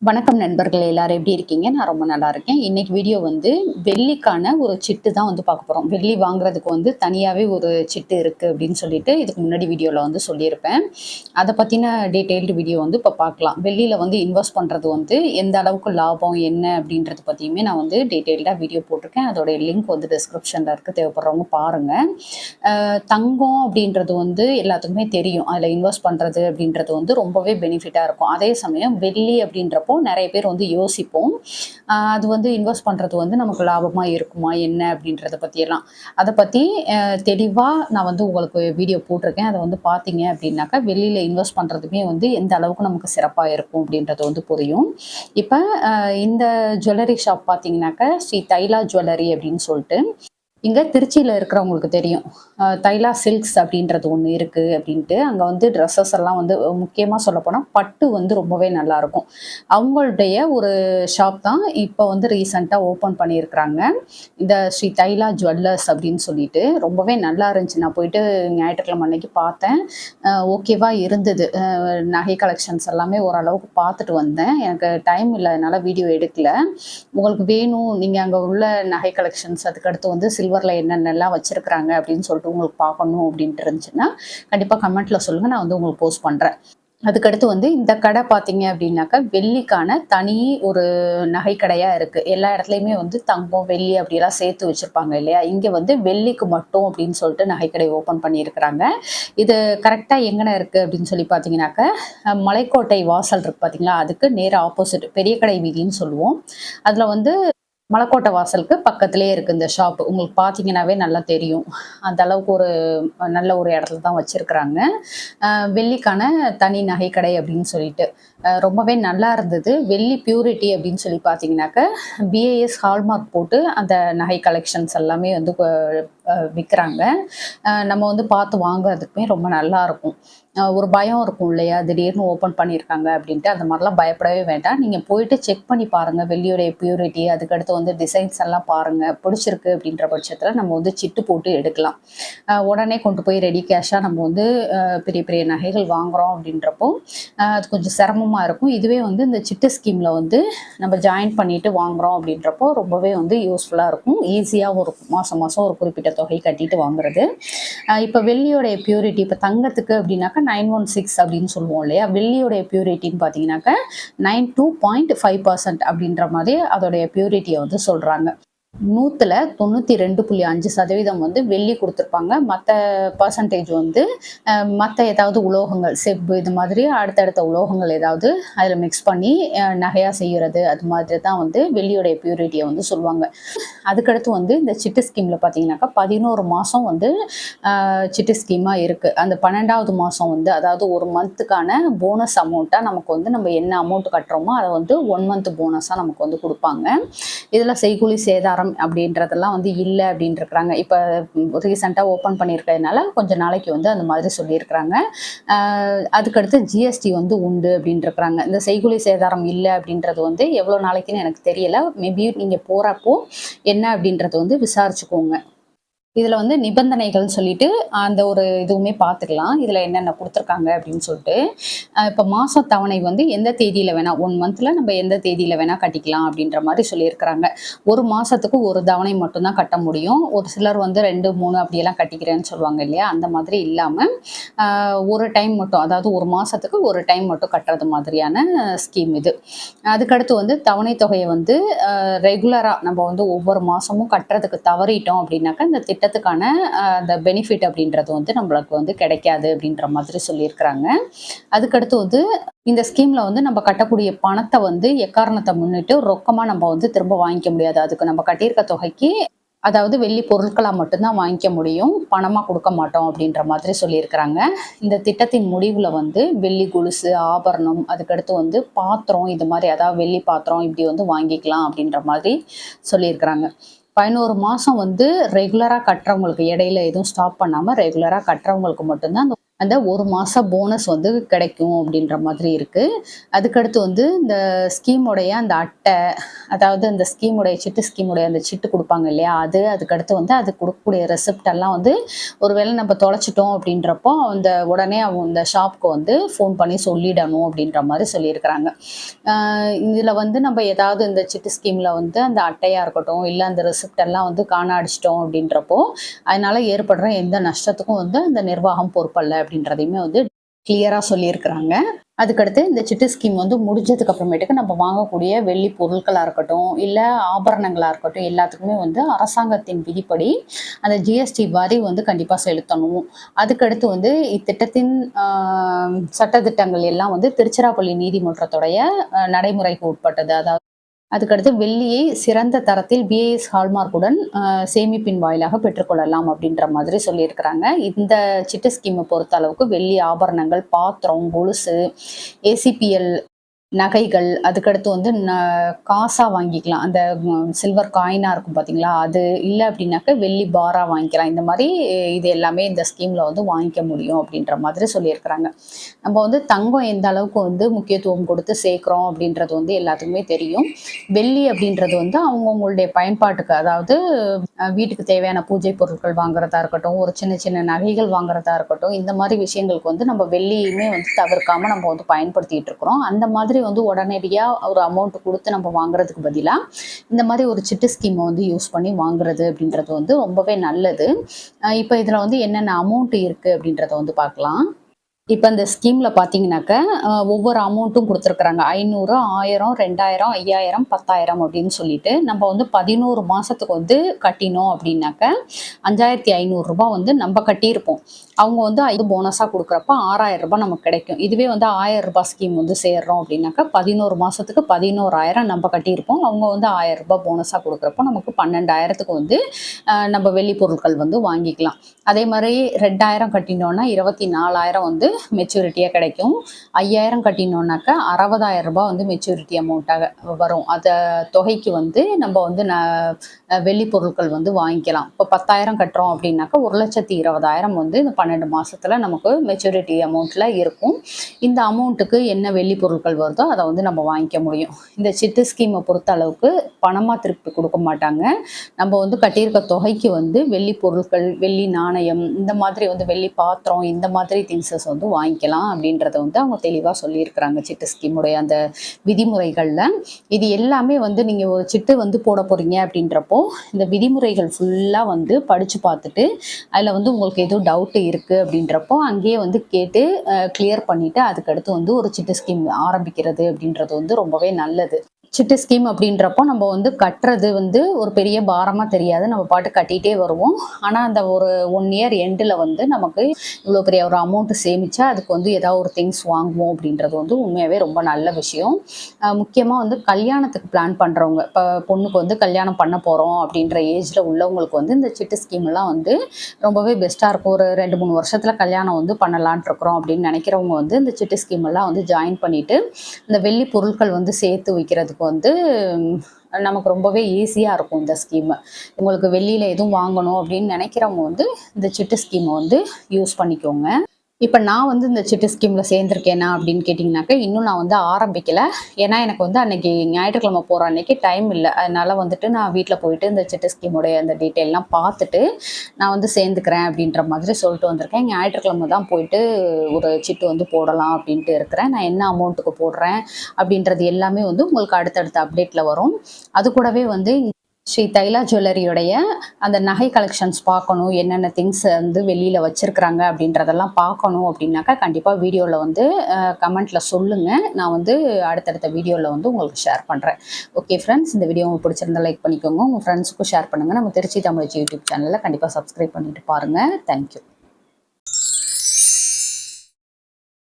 வணக்கம் நண்பர்கள், எல்லாரும் எப்படி இருக்கீங்க? நான் ரொம்ப நல்லா இருக்கேன். இன்னைக்கு வீடியோ வந்து வெள்ளிக்கான ஒரு சிட்டு தான் வந்து பார்க்க போறோம். வெள்ளி வாங்குறதுக்கு வந்து தனியாவே ஒரு சிட்டு இருக்கு அப்படின்னு சொல்லிட்டு இதுக்கு முன்னாடி வீடியோல வந்து சொல்லியிருப்பேன். அதை பத்தின டீட்டெயில்டு வீடியோ வந்து இப்போ பார்க்கலாம். வெள்ளியில வந்து இன்வெஸ்ட் பண்றது வந்து எந்த அளவுக்கு லாபம் என்ன அப்படின்றது பத்தியுமே நான் வந்து டீட்டெயில்டா வீடியோ போட்டிருக்கேன். அதோட லிங்க் வந்து டிஸ்கிரிப்ஷன்ல இருக்கு, தேவைப்படுறவங்க பாருங்க. தங்கம் அப்படின்றது வந்து எல்லாத்துக்குமே தெரியும். அதில் இன்வெஸ்ட் பண்றது அப்படின்றது வந்து ரொம்பவே பெனிஃபிட்டா இருக்கும். அதே சமயம் வெள்ளி அப்படின்றப்போ நிறைய பேர் வந்து யோசிப்போம். அது வந்து இன்வெஸ்ட் பண்றது வந்து நமக்கு லாபமா இருக்குமா என்ன அப்படின்றத பத்தியெல்லாம். அதை பத்தி தெளிவா நான் வந்து உங்களுக்கு வீடியோ போட்டிருக்கேன். அதை வந்து பார்த்தீங்க அப்படின்னாக்கா வெள்ளியில இன்வெஸ்ட் பண்றதுமே வந்து எந்த அளவுக்கு நமக்கு சிறப்பா இருக்கும் அப்படின்றது வந்து புரியும். இப்ப இந்த ஜுவல்லரி ஷாப் பார்த்தீங்கன்னாக்கா ஸ்ரீ தைலா ஜுவல்லரி அப்படின்னு சொல்லிட்டு இங்க திருச்சியில இருக்கிறவங்களுக்கு தெரியும். தைலா சில்க்ஸ் அப்படின்றது ஒண்ணு இருக்கு அப்படின்ட்டு. அங்க வந்து ட்ரெஸ்ஸஸ் எல்லாம் வந்து முக்கியமா சொல்லப்போனா பட்டு வந்து ரொம்பவே நல்லாருக்கும். அவங்களுடைய ஒரு ஷாப் தான் இப்ப வந்து ரீசென்ட்டா ஓப்பன் பண்ணியிருக்கிறாங்க. இந்த ஸ்ரீ தைலா ஜுவல்லர்ஸ் அப்படின்னு சொல்லிட்டு. ரொம்பவே நல்லா இருந்துச்சு. நான் போயிட்டு ஞாயிற்றுக்கிழமை அன்னைக்கு பார்த்தேன். ஓகேவா இருந்தது. நகை கலெக்ஷன்ஸ் எல்லாமே ஓரளவுக்கு பார்த்துட்டு வந்தேன். எனக்கு டைம் இல்லாதனால வீடியோ எடுக்கல. உங்களுக்கு வேணும், நீங்க அங்க உள்ள நகை கலெக்ஷன்ஸ் அதுக்கடுத்து வந்து சில்வர்ல என்னென்னலாம் வச்சிருக்கிறாங்க அப்படின்னு சொல்லிட்டு உங்களுக்கு பார்க்கணும் அப்படின்ட்டு இருந்துச்சுன்னா கண்டிப்பா கமெண்ட்ல சொல்லுங்க, நான் வந்து உங்களுக்கு போஸ்ட் பண்றேன். அதுக்கடுத்து வந்து இந்த கடை பார்த்தீங்க அப்படின்னாக்கா வெள்ளிக்கான தனி ஒரு நகை கடையா இருக்கு. எல்லா இடத்துலையுமே வந்து தங்கம் வெள்ளி அப்படியெல்லாம் சேர்த்து வச்சிருப்பாங்க இல்லையா? இங்க வந்து வெள்ளிக்கு மட்டும் அப்படின்னு சொல்லிட்டு நகைக்கடை ஓப்பன் பண்ணியிருக்கிறாங்க. இது கரெக்டா எங்கன இருக்கு அப்படின்னு சொல்லி பார்த்தீங்கன்னாக்கா மலைக்கோட்டை வாசல் இருக்கு பார்த்தீங்களா? அதுக்கு நேரா ஆப்போசிட் பெரிய கடை வீதின்னு சொல்லுவோம். அதுல வந்து மலைக்கோட்டை வாசலுக்கு பக்கத்திலேயே இருக்கு இந்த ஷாப். உங்களுக்கு பார்த்தீங்கன்னாவே நல்லா தெரியும். அந்த அளவுக்கு ஒரு நல்ல ஒரு இடத்துல தான் வச்சிருக்கிறாங்க. வெள்ளிக்கான தனி நகைக்கடை அப்படின்னு சொல்லிட்டு. ரொம்பவே நல்லா இருந்தது. வெள்ளி பியூரிட்டி அப்படின்னு சொல்லி பார்த்தீங்கன்னாக்க பிஏஎஸ் ஹால்மார்க் போட்டு அந்த நகை கலெக்ஷன்ஸ் எல்லாமே வந்து விற்கிறாங்க. நம்ம வந்து பார்த்து வாங்குறதுக்குமே ரொம்ப நல்லா இருக்கும். ஒரு பயம் இருக்கும் இல்லையா? திடீர்னு ஓப்பன் பண்ணியிருக்காங்க அப்படின்ட்டு. அந்த மாதிரிலாம் பயப்படவே வேண்டாம். நீங்கள் போயிட்டு செக் பண்ணி பாருங்கள் வெள்ளியோடைய பியூரிட்டி. அதுக்கடுத்து வந்து டிசைன்ஸ் எல்லாம் பாருங்கள். பிடிச்சிருக்கு அப்படின்ற பட்சத்தில் நம்ம வந்து சிட்டு போட்டு எடுக்கலாம். உடனே கொண்டு போய் ரெடி கேஷாக நம்ம வந்து பெரிய பெரிய நகைகள் வாங்குகிறோம் அப்படின்றப்போ அது கொஞ்சம் சிரமமாக இருக்கும். இதுவே வந்து இந்த சிட்டு ஸ்கீமில் வந்து நம்ம ஜாயின் பண்ணிட்டு வாங்குகிறோம் அப்படின்றப்போ ரொம்பவே வந்து யூஸ்ஃபுல்லாக இருக்கும். ஈஸியாகவும் இருக்கும். மாதம் மாதம் ஒரு குறிப்பிட்ட தொகை கட்டிட்டு வாங்குறது. இப்போ வெள்ளியோடைய பியூரிட்டி இப்போ தங்கத்துக்கு அப்படின்னாக்கா 916 அப்படின்னு சொல்லுவோம் இல்லையா? வெள்ளியோடைய பியூரிட்டின்னு பார்த்தீங்கன்னாக்கா 92.5% அப்படின்ற மாதிரி அதோடைய பியூரிட்டியை வந்து சொல்கிறாங்க. 100ல 92.5% வந்து வெள்ளி கொடுத்துருப்பாங்க. மற்ற பர்சன்டேஜ் வந்து மற்ற ஏதாவது உலோகங்கள் செப்பு இது மாதிரி அடுத்தடுத்த உலோகங்கள் ஏதாவது அதில் மிக்ஸ் பண்ணி நகையாக செய்கிறது அது மாதிரி தான் வந்து வெள்ளியோடைய பியூரிட்டியை வந்து சொல்லுவாங்க. அதுக்கடுத்து வந்து இந்த சிட்டு ஸ்கீமில் பார்த்தீங்கன்னாக்கா 11 மாதம் வந்து சிட்டு ஸ்கீமாக இருக்குது. அந்த 12வது மாதம் வந்து அதாவது ஒரு மந்த்துக்கான போனஸ் அமௌண்ட்டாக நமக்கு வந்து நம்ம என்ன அமௌண்ட் கட்டுறோமோ அதை வந்து 1 மந்த் போனஸாக நமக்கு வந்து கொடுப்பாங்க. இதில் செய்கூலி சேதாரம் அப்படின்றதெல்லாம் வந்து இல்லை அப்படின்னு இருக்கிறாங்க. இப்போ ரீசெண்டாக ஓப்பன் பண்ணியிருக்கிறதுனால கொஞ்சம் நாளைக்கு வந்து அந்த மாதிரி சொல்லியிருக்கிறாங்க. அதுக்கடுத்து ஜிஎஸ்டி வந்து உண்டு அப்படின்னு இருக்கிறாங்க. இந்த செய்கூலி சேதாரம் இல்லை அப்படின்றது வந்து எவ்வளோ நாளைக்குன்னு எனக்கு தெரியல. மேபி நீங்கள் போகிறப்போ என்ன அப்படின்றது வந்து விசாரிச்சுக்கோங்க. இதில் வந்து நிபந்தனைகள்னு சொல்லிட்டு அந்த ஒரு இதுவுமே பார்த்துக்கலாம். இதில் என்னென்ன கொடுத்துருக்காங்க அப்படின்னு சொல்லிட்டு. இப்போ மாத தவணை வந்து எந்த தேதியில் வேணால் 1 மந்தில் நம்ம எந்த தேதியில் வேணால் கட்டிக்கலாம் அப்படின்ற மாதிரி சொல்லியிருக்கிறாங்க. ஒரு மாதத்துக்கு ஒரு தவணை மட்டும்தான் கட்ட முடியும். ஒரு சிலர் வந்து 2, 3 அப்படியெல்லாம் கட்டிக்கிறேன்னு சொல்லுவாங்க இல்லையா? அந்த மாதிரி இல்லாமல் ஒரு டைம் மட்டும், அதாவது ஒரு மாதத்துக்கு ஒரு டைம் மட்டும் கட்டுறது மாதிரியான ஸ்கீம் இது. அதுக்கடுத்து வந்து தவணை தொகையை வந்து ரெகுலராக நம்ம வந்து ஒவ்வொரு மாதமும் கட்டுறதுக்கு தவறிட்டோம் அப்படின்னாக்கா இந்த திட்டத்துக்கான அந்த பெனிஃபிட் அப்படின்றது வந்து நம்மளுக்கு வந்து கிடைக்காது அப்படின்ற மாதிரி சொல்லியிருக்கிறாங்க. அதுக்கடுத்து வந்து இந்த ஸ்கீமில் வந்து நம்ம கட்டக்கூடிய பணத்தை வந்து எக்காரணத்தை முன்னிட்டு ரொக்கமாக நம்ம வந்து திரும்ப வாங்கிக்க முடியாது. அதுக்கு நம்ம கட்டியிருக்க தொகைக்கு அதாவது வெள்ளி பொருட்களாக மட்டும்தான் வாங்கிக்க முடியும், பணமாக கொடுக்க மாட்டோம் அப்படின்ற மாதிரி சொல்லியிருக்கிறாங்க. இந்த திட்டத்தின் முடிவில் வந்து வெள்ளி கொலுசு ஆபரணம் அதுக்கடுத்து வந்து பாத்திரம் இது மாதிரி அதாவது வெள்ளி பாத்திரம் இப்படி வந்து வாங்கிக்கலாம் அப்படின்ற மாதிரி சொல்லியிருக்கிறாங்க. 11 மாதம் வந்து ரெகுலராக கட்டுறவங்களுக்கு இடையில எதுவும் ஸ்டாப் பண்ணாமல் ரெகுலராக கட்டுறவங்களுக்கு மட்டும்தான் அந்த அந்த 1 மாசம் போனஸ் வந்து கிடைக்கும் அப்படின்ற மாதிரி இருக்கு. அதுக்கடுத்து வந்து இந்த ஸ்கீமுடைய அந்த அட்டை, அதாவது அந்த ஸ்கீமுடைய சிட்டு ஸ்கீமுடைய அந்த சிட்டு குடுப்பாங்க இல்லையா? அது, அதுக்கடுத்து வந்து அது குடுக்கக்கூடிய ரெசிப்ட் எல்லாம் வந்து ஒரு வேளை நம்ம தொலைச்சிட்டோம் அப்படின்றப்போ, அந்த உடனே அவங்க இந்த ஷாப்க்கு வந்து ஃபோன் பண்ணி சொல்லிடணும் அப்படின்ற மாரி சொல்லியிருக்கிறாங்க. அ இதுல வந்து நம்ம ஏதாவது இந்த சிட்டு ஸ்கீம்ல வந்து அந்த அட்டையா இருக்கட்டும், இல்ல அந்த ரெசிப்ட் எல்லாம் வந்து காண அடிச்சிட்டோம் அப்படின்றப்போ, அதனால ஏற்படுற எந்த நஷ்டத்துக்கும் வந்து அந்த நிர்வாகம் பொறுப்பல்ல அப்படின்றதையுமே வந்து கிளியரா சொல்லியிருக்கிறாங்க. அதுக்கடுத்து இந்த சிட்டு ஸ்கீம் வந்து முடிஞ்சதுக்கு அப்புறமேட்டுக்கு நம்ம வாங்கக்கூடிய வெள்ளி பொருட்களா இருக்கட்டும், இல்ல ஆபரணங்களா இருக்கட்டும், எல்லாத்துக்குமே வந்து அரசாங்கத்தின் விதிப்படி அந்த ஜிஎஸ்டி வரி வந்து கண்டிப்பா செலுத்தணும். அதுக்கடுத்து வந்து இத்திட்டத்தின் சட்டதிட்டங்கள் எல்லாம் வந்து திருச்சிராப்பள்ளி நீதிமன்றத்துடைய நடைமுறைக்கு உட்பட்டது. அதுக்கடுத்து வெள்ளியை சிறந்த தரத்தில் பிஏஎஸ் ஹால்மார்க்குடன் சேமிப்பின் வாயிலாக பெற்றுக்கொள்ளலாம் அப்படின்ற மாதிரி சொல்லியிருக்கிறாங்க. இந்த சிட்டு ஸ்கீமை பொறுத்த அளவுக்கு வெள்ளி ஆபரணங்கள், பாத்திரம், கொலுசு, ஏசிபிஎல் நகைகள், அதுக்கடுத்து வந்து காசா வாங்கிக்கலாம். அந்த சில்வர் காயினா இருக்கும் பார்த்தீங்களா? அது இல்ல அப்படின்னாக்க வெள்ளி பாரா வாங்கிக்கலாம். இந்த மாரி இது எல்லாமே இந்த ஸ்கீம்ல வந்து வாங்கிக்க முடியும் அப்படின்ற மாதிரி சொல்லியிருக்கிறாங்க. நம்ம வந்து தங்கம் எந்த அளவுக்கு வந்து முக்கியத்துவம் கொடுத்து சேர்க்கிறோம் அப்படின்றது வந்து எல்லாத்துக்குமே தெரியும். வெள்ளி அப்படின்றது வந்து அவங்கவங்களுடைய பயன்பாட்டுக்கு, அதாவது வீட்டுக்கு தேவையான பூஜை பொருட்கள் வாங்குறதா இருக்கட்டும், ஒரு சின்ன சின்ன நகைகள் வாங்குறதா இருக்கட்டும், இந்த மாதிரி விஷயங்களுக்கு வந்து நம்ம வெள்ளியுமே வந்து தவிர்க்காம நம்ம வந்து பயன்படுத்திட்டு இருக்கிறோம். அந்த மாதிரி வந்து உடனடியா ஒரு அமௌண்ட் குடுத்து நம்ம வாங்குறதுக்கு பதிலா, இந்த மாதிரி ஒரு சிட்டு ஸ்கீமை வந்து யூஸ் பண்ணி வாங்குறது அப்படின்றது வந்து ரொம்பவே நல்லது. இப்ப இதுல வந்து என்னென்ன அமௌண்ட் இருக்கு அப்படின்றத வந்து பார்க்கலாம். இப்ப இந்த ஸ்கீம்ல பார்த்தீங்கன்னாக்க, ஒவ்வொரு அமௌண்ட்டும் குடுத்துருக்குறாங்க. 500, 1000, 2000, 5000, 10,000 அப்படின்னு சொல்லிட்டு, நம்ம வந்து 11 மாசத்துக்கு வந்து கட்டினோம் அப்படின்னாக்க, ரூ. 5,500 வந்து நம்ம கட்டியிருப்போம். அவங்க வந்து இது போனஸா குடுக்குறப்ப ரூ. 6,000 நமக்கு கிடைக்கும். இதுவே வந்து ரூ. 1000 ஸ்கீம் வந்து சேர்றோம் அப்படின்னாக்க, 11 மாசத்துக்கு 11,000 நம்ம கட்டியிருப்போம். அவங்க வந்து ரூ. 1000 போனஸா குடுக்குறப்போ நமக்கு 12,000க்கு வந்து நம்ம வெள்ளி பொருட்கள் வந்து வாங்கிக்கலாம். அதே மாரி 2,000 கட்டினோம்னா 24,000 வந்து மெச்சூரிட்டியா கிடைக்கும். 5,000 கட்டினோம்னாக்க ரூ. 60,000 வந்து மெச்சூரிட்டி அமௌண்ட்டாக வரும். தொகைக்கு வந்து நம்ம வந்து வெள்ளி பொருட்கள் வந்து வாங்கிக்கலாம். இப்போ 10,000 கட்டுறோம் அப்படின்னாக்கா 1,20,000 வந்து இந்த 12 மாசத்துல நமக்கு மெச்சூரிட்டி அமௌண்ட்ல இருக்கும். இந்த அமௌண்ட்டுக்கு என்ன வெள்ளி பொருட்கள் வருதோ அதை வந்து நம்ம வாங்கிக்க முடியும். இந்த சிட்டு ஸ்கீமை பொறுத்த அளவுக்கு பணமா திருப்பி கொடுக்க மாட்டாங்க. நம்ம வந்து கட்டியிருக்க தொகைக்கு வந்து வெள்ளி பொருட்கள், வெள்ளி நாணயம், இந்த மாதிரி வந்து வெள்ளி பாத்திரம், இந்த மாதிரி திங்ஸஸ் வந்து வாங்கிக்கலாம் அப்படின்றத வந்து அவங்க தெளிவாக சொல்லியிருக்கிறாங்க சிட்டு ஸ்கீமுடைய அந்த விதிமுறைகளில். இது எல்லாமே வந்து நீங்கள் ஒரு சிட்டு வந்து போட போகிறீங்க அப்படின்றப்போ இந்த விதிமுறைகள் ஃபுல்லாக வந்து படித்து பார்த்துட்டு அதில் வந்து உங்களுக்கு எதுவும் டவுட்டு இருக்குது அப்படின்றப்போ அங்கேயே வந்து கேட்டு கிளியர் பண்ணிவிட்டு அதுக்கடுத்து வந்து ஒரு சிட்டு ஸ்கீம் ஆரம்பிக்கிறது அப்படின்றது வந்து ரொம்பவே நல்லது. சிட்டு ஸ்கீம் அப்படின்றப்போ நம்ம வந்து கட்டுறது வந்து ஒரு பெரிய பாரமாக தெரியாது. நம்ம பாட்டு கட்டிகிட்டே வருவோம். ஆனால் அந்த ஒரு 1 இயர் எண்டில் வந்து நமக்கு இவ்வளோ பெரிய ஒரு அமௌண்ட்டு சேமித்தா அதுக்கு வந்து ஏதாவது ஒரு திங்ஸ் வாங்குவோம் அப்படின்றது வந்து உண்மையாகவே ரொம்ப நல்ல விஷயம். முக்கியமாக வந்து கல்யாணத்துக்கு பிளான் பண்ணுறவங்க, இப்போ பொண்ணுக்கு வந்து கல்யாணம் பண்ண போகிறோம் அப்படின்ற ஏஜில் உள்ளவங்களுக்கு வந்து இந்த சிட்டு ஸ்கீம்லாம் வந்து ரொம்பவே பெஸ்ட்டாக இருக்கும். ஒரு 2-3 வருஷத்தில் கல்யாணம் வந்து பண்ணலான்ட்டு இருக்கிறோம் அப்படின்னு நினைக்கிறவங்க வந்து இந்த சிட்டு ஸ்கீமெல்லாம் வந்து ஜாயின் பண்ணிவிட்டு இந்த வெள்ளி பொருட்கள் வந்து சேர்த்து வைக்கிறதுக்கு வந்து நமக்கு ரொம்பவே ஈஸியாக இருக்கும் இந்த ஸ்கீமு. உங்களுக்கு வெள்ளியில் எதுவும் வாங்கணும் அப்படின்னு நினைக்கிறவங்க வந்து இந்த சிட்டு ஸ்கீமை வந்து யூஸ் பண்ணிக்கோங்க. இப்போ நான் வந்து இந்த சிட்டு ஸ்கீமில் சேர்ந்துருக்கேனா அப்படின்னு கேட்டிங்கனாக்கா, இன்னும் நான் வந்து ஆரம்பிக்கலை. ஏன்னா எனக்கு வந்து அன்றைக்கி ஞாயிற்றுக்கிழமை போகிற அன்றைக்கி டைம் இல்லை. அதனால் வந்துட்டு நான் வீட்டில் போயிட்டு இந்த சிட்டு ஸ்கீமுடைய அந்த டீட்டெயிலெலாம் பார்த்துட்டு நான் வந்து சேர்ந்துக்கிறேன் அப்படின்ற மாதிரி சொல்லிட்டு வந்திருக்கேன். ஞாயிற்றுக்கிழமை தான் போயிட்டு ஒரு சிட்டு வந்து போடலாம் அப்படின்ட்டு இருக்கிறேன். நான் என்ன அமௌண்ட்டுக்கு போடுறேன் அப்படின்றது எல்லாமே வந்து உங்களுக்கு அடுத்தடுத்த அப்டேட்டில் வரும். அது கூடவே வந்து ஸ்ரீ தைலா ஜுவல்லரியுடைய அந்த நகை கலெக்ஷன்ஸ் பார்க்கணும், என்னென்ன திங்ஸ் வந்து வெளியில் வச்சுருக்குறாங்க அப்படின்றதெல்லாம் பார்க்கணும் அப்படின்னாக்கா கண்டிப்பாக வீடியோவில் வந்து கமெண்ட்டில் சொல்லுங்கள். நான் வந்து அடுத்தடுத்த வீடியோவில் வந்து உங்களுக்கு ஷேர் பண்ணுறேன். ஓகே ஃப்ரெண்ட்ஸ், இந்த வீடியோ உங்களுக்கு பிடிச்சிருந்தா லைக் பண்ணிக்கோங்க. உங்கள் ஃப்ரெண்ட்ஸுக்கும் ஷேர் பண்ணுங்கள். நம்ம திருச்சி தமிழ் யூடியூப் சேனலில் கண்டிப்பாக சப்ஸ்கிரைப் பண்ணிவிட்டு பாருங்கள். தேங்க்யூ.